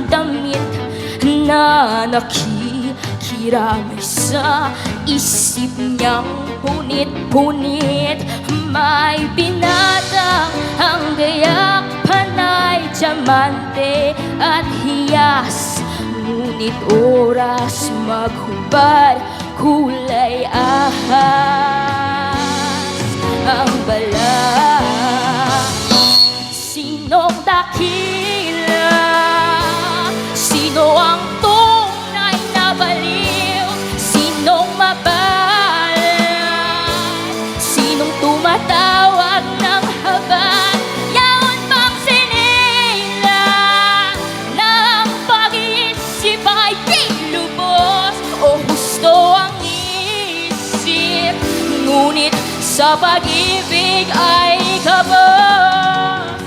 damit na nakikiramay sa isip niyang punit-punit. May binatang ang gayak, panay, diamante at hiyas. Ngunit oras maghubad, kulay ahas ang balat. Sinong dakila? Sino ang tunay na baliw? Sinong mabalay? Sinong tumatawag ng habag? Yaon bang sinilang ng pag-iisip ay di lubos? O husto ang isip, ngunit sa pag-ibig ay kabos?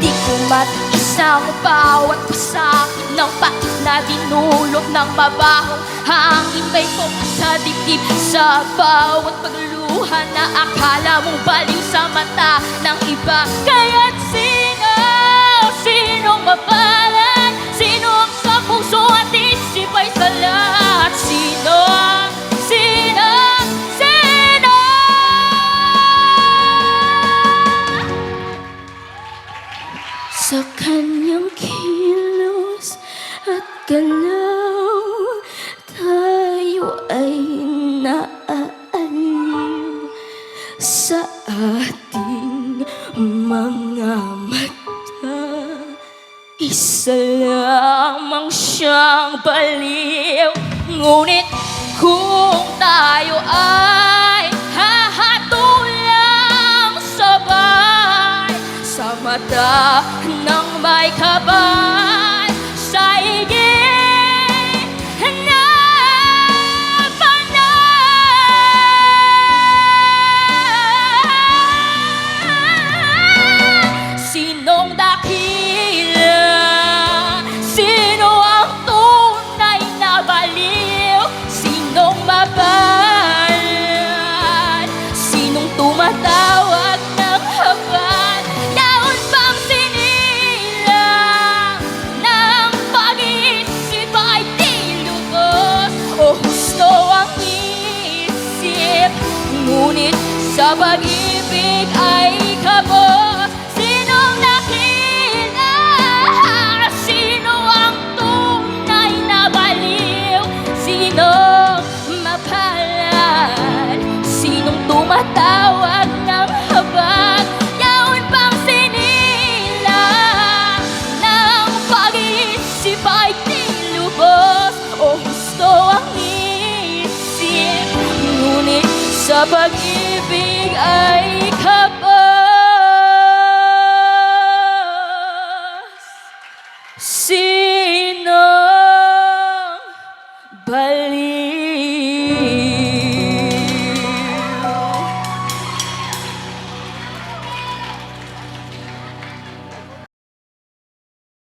Di ko matiis ang bawat pasakit ng pait na dinulot ng mabahong hangin. May tumak sa dibdib sa bawat pagluha na akala mong baliw sa mata ng iba. Kaya't sinong mapalan? Sino ang sa puso at isip ay salat? Sino? Sa kanyang kilos at galaw, tayo ay naaaliw sa ating mga mata. Isa lamang siyang baliw, ngunit kung tayo ay hahatulang sabay sa mata ng may kabay, sa higit na panay. Sinong dakila? Sino ang tunay na baliw? Sinong mabalad? Sinong tumatawag ng habag? Yaon bang sinilang ng pag-iisip ay di lubos? O husto ang isip, ngunit sa pag-ibig ay kabos? Sinong nakita? Sino ang tunay na baliw? Sinong mapalad? Sinong tumatawag ng habag? Yaon bang sinilang ng pag-iisip ay di lubos? O husto ang isip, ngunit sa pag-ibig ay kabos? Sinong baliw?